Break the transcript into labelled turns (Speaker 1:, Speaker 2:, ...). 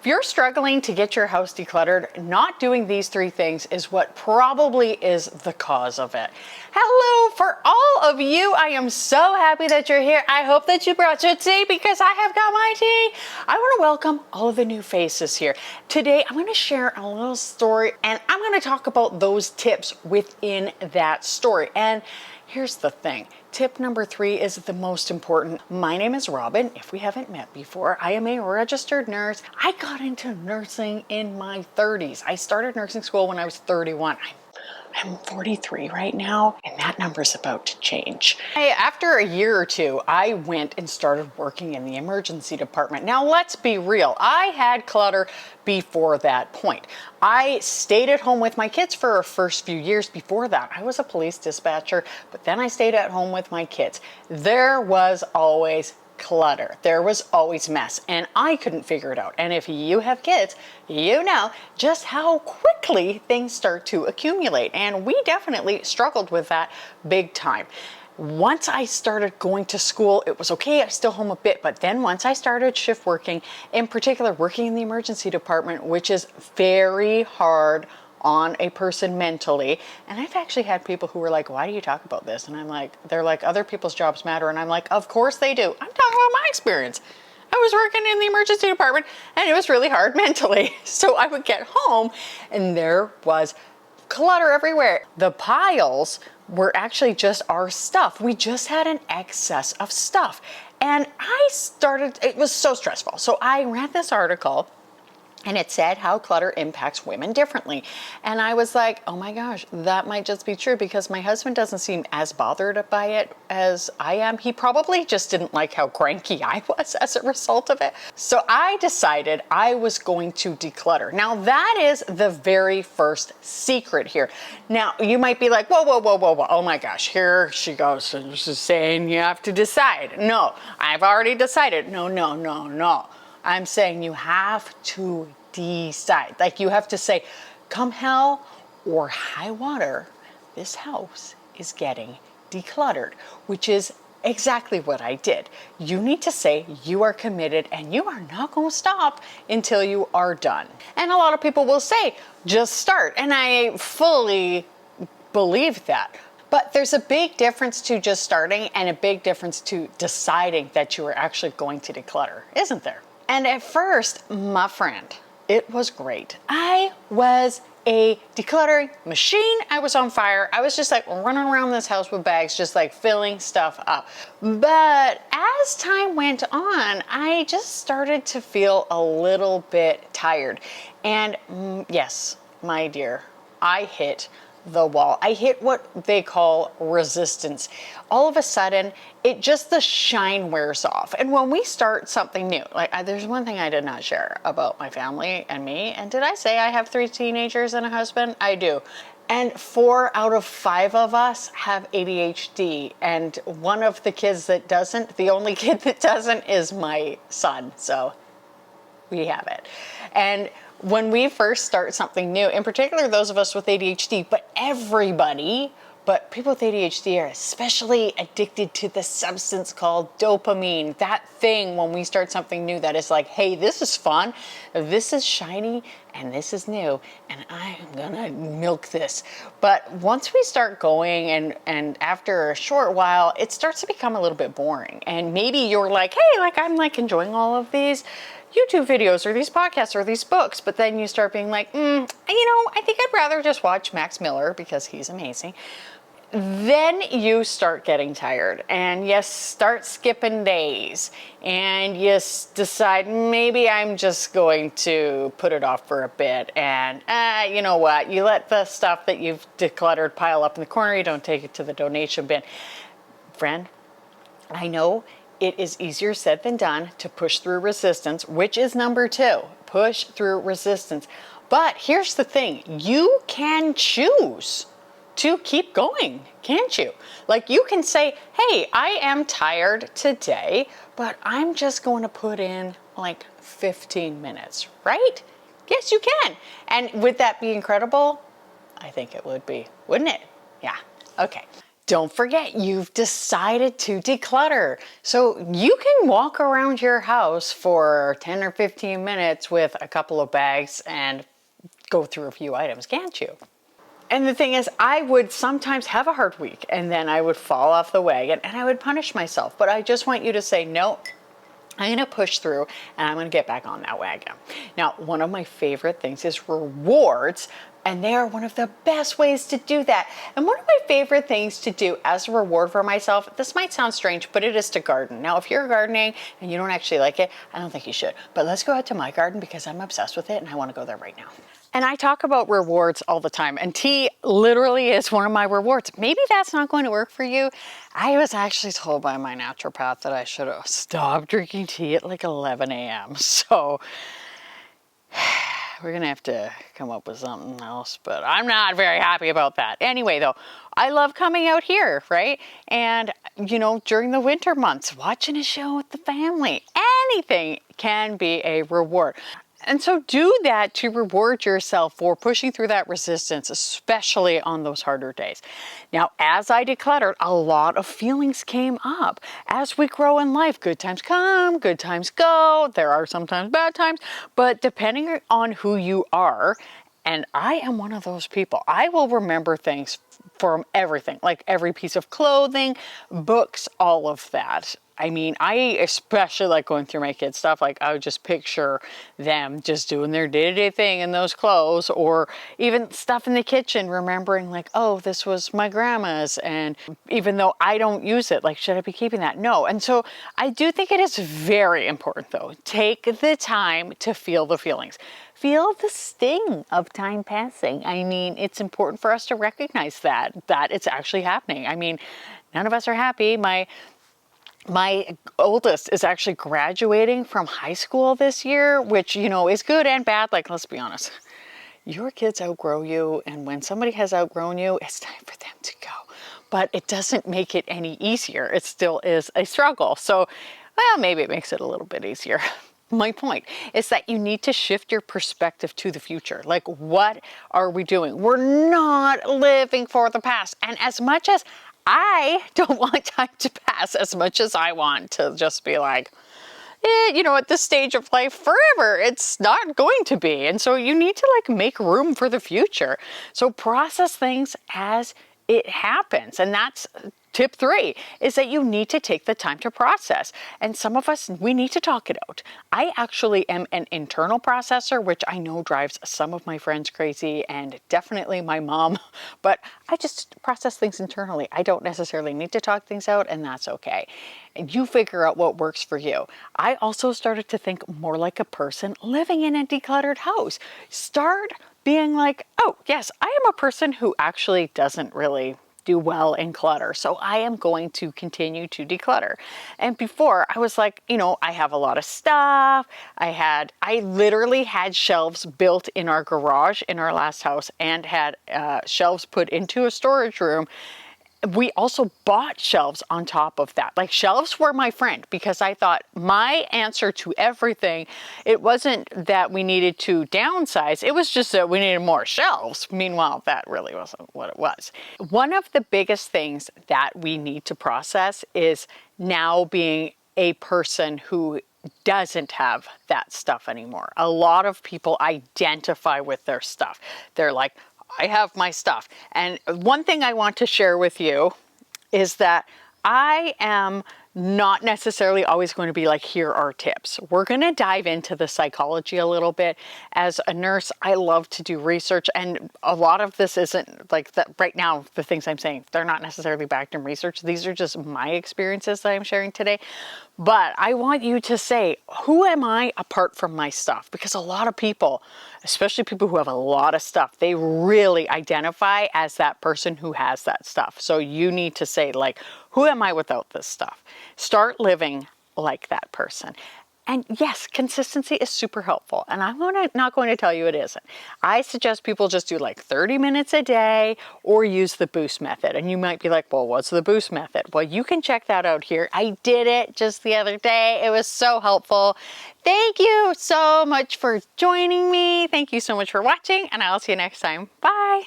Speaker 1: If you're struggling to get your house decluttered, not doing these 3 things is what probably is the cause of it. Hello, for all of you, I am so happy that you're here. I hope that you brought your tea because I have got my tea. I want to welcome all of the new faces here. Today, I'm going to share a little story and I'm going to talk about those tips within that story. And here's the thing. Tip number 3 is the most important. My name is Robyn. If we haven't met before, I am a registered nurse. I got into nursing in my 30s. I started nursing school when I was 31. I'm 43 right now, and that number's about to change. After a year or 2, I went and started working in the emergency department. Now, let's be real. I had clutter before that point. I stayed at home with my kids for the first few years. Before that, I was a police dispatcher, but then I stayed at home with my kids. There was always clutter. There was always mess, and I couldn't figure it out. And if you have kids, you know just how quickly things start to accumulate. And we definitely struggled with that big time. Once I started going to school, it was okay. I was still home a bit, but then once I started shift working, in particular working in the emergency department, which is very hard on a person mentally. And I've actually had people who were like, why do you talk about this? And I'm like, they're like, other people's jobs matter. And I'm like, of course they do. I'm talking about my experience. I was working in the emergency department and it was really hard mentally. So I would get home and there was clutter everywhere. The piles were actually just our stuff. We just had an excess of stuff. And it was so stressful. So I read this article and it said how clutter impacts women differently. And I was like, oh my gosh, that might just be true because my husband doesn't seem as bothered by it as I am. He probably just didn't like how cranky I was as a result of it. So I decided I was going to declutter. Now that is the very first secret here. Now you might be like, whoa, whoa, whoa, whoa, whoa. Oh my gosh, here she goes. She's saying you have to decide. No, I've already decided. No, no, no, no. I'm saying you have to decide. Like you have to say, come hell or high water, this house is getting decluttered, which is exactly what I did. You need to say you are committed and you are not going to stop until you are done. And a lot of people will say, just start. And I fully believe that. But there's a big difference to just starting and a big difference to deciding that you are actually going to declutter, isn't there? And at first, my friend, it was great. I was a decluttering machine. I was on fire. I was just like running around this house with bags, just like filling stuff up. But as time went on, I just started to feel a little bit tired. And yes, my dear, I hit the wall. I hit what they call resistance. All of a sudden, the shine wears off. And when we start something new, there's one thing I did not share about my family and me. And did I say I have 3 teenagers and a husband? I do. And 4 out of 5 of us have ADHD. And one of the kids that doesn't, the only kid that doesn't is my son. So we have it. And when we first start something new, in particular those of us with ADHD, but people with ADHD are especially addicted to the substance called dopamine. That thing when we start something new that is like, hey, this is fun, this is shiny, and this is new, and I'm gonna milk this. But once we start going and after a short while, it starts to become a little bit boring. And maybe you're like, hey, I'm enjoying all of these YouTube videos or these podcasts or these books, but then you start being like, I think I'd rather just watch Max Miller because he's amazing. Then you start getting tired and you start skipping days and you decide maybe I'm just going to put it off for a bit. And you know what? You let the stuff that you've decluttered pile up in the corner. You don't take it to the donation bin. Friend, I know it is easier said than done to push through resistance, which is number 2, push through resistance. But here's the thing, you can choose to keep going, can't you? Like you can say, hey, I am tired today, but I'm just going to put in 15 minutes, right? Yes, you can. And would that be incredible? I think it would be, wouldn't it? Yeah, okay. Don't forget, you've decided to declutter. So you can walk around your house for 10 or 15 minutes with a couple of bags and go through a few items, can't you? And the thing is, I would sometimes have a hard week and then I would fall off the wagon and I would punish myself. But I just want you to say, no, I'm going to push through and I'm going to get back on that wagon. Now, one of my favorite things is rewards, and they are one of the best ways to do that. And one of my favorite things to do as a reward for myself, this might sound strange, but it is to garden. Now, if you're gardening and you don't actually like it, I don't think you should. But let's go out to my garden because I'm obsessed with it and I want to go there right now. And I talk about rewards all the time, and tea literally is one of my rewards. Maybe that's not going to work for you. I was actually told by my naturopath that I should have stopped drinking tea at like 11 a.m. So we're gonna have to come up with something else, but I'm not very happy about that. Anyway, though, I love coming out here, right? And, you know, during the winter months, watching a show with the family, anything can be a reward. And so do that to reward yourself for pushing through that resistance, especially on those harder days. Now, as I decluttered, a lot of feelings came up. As we grow in life, good times come, good times go. There are sometimes bad times, but depending on who you are, and I am one of those people, I will remember things from everything, like every piece of clothing, books, all of that. I mean, I especially like going through my kids' stuff. Like, I would just picture them just doing their day-to-day thing in those clothes, or even stuff in the kitchen, remembering like, oh, this was my grandma's. And even though I don't use it, like, should I be keeping that? No. And so I do think it is very important, though. Take the time to feel the feelings. Feel the sting of time passing. I mean, it's important for us to recognize that it's actually happening. I mean, none of us are happy. My oldest is actually graduating from high school this year, which, you know, is good and bad. Like, let's be honest, your kids outgrow you, and when somebody has outgrown you, it's time for them to go. But it doesn't make it any easier. It still is a struggle. So, well, maybe it makes it a little bit easier. My point is that you need to shift your perspective to the future. Like, what are we doing? We're not living for the past. And as much as I don't want time to pass, as much as I want to just be like, you know, at this stage of life forever, it's not going to be. And so you need to like make room for the future. So process things as it happens. And that's tip 3, is that you need to take the time to process. And some of us, we need to talk it out. I actually am an internal processor, which I know drives some of my friends crazy, and definitely my mom, but I just process things internally. I don't necessarily need to talk things out, and that's okay. And you figure out what works for you. I also started to think more like a person living in a decluttered house. Start being like, oh yes, I am a person who actually doesn't really do well in clutter. So I am going to continue to declutter. And before I was like, you know, I have a lot of stuff. I literally had shelves built in our garage in our last house, and had shelves put into a storage room. We also bought shelves on top of that. Like, shelves were my friend, because I thought my answer to everything, it wasn't that we needed to downsize, it was just that we needed more shelves. Meanwhile, that really wasn't what it was. One of the biggest things that we need to process is now being a person who doesn't have that stuff anymore. A lot of people identify with their stuff. They're like, I have my stuff. And one thing I want to share with you is that I am not necessarily always going to be like, here are tips. We're going to dive into the psychology a little bit. As a nurse, I love to do research, and a lot of this isn't like that right now. The things I'm saying, they're not necessarily backed in research. These are just my experiences that I'm sharing today. But I want you to say, who am I apart from my stuff? Because a lot of people, especially people who have a lot of stuff, they really identify as that person who has that stuff. So you need to say, like, who am I without this stuff? Start living like that person. And yes, consistency is super helpful. And I'm not going to tell you it isn't. I suggest people just do like 30 minutes a day, or use the boost method. And you might be like, well, what's the boost method? Well, you can check that out here. I did it just the other day. It was so helpful. Thank you so much for joining me. Thank you so much for watching, and I'll see you next time. Bye.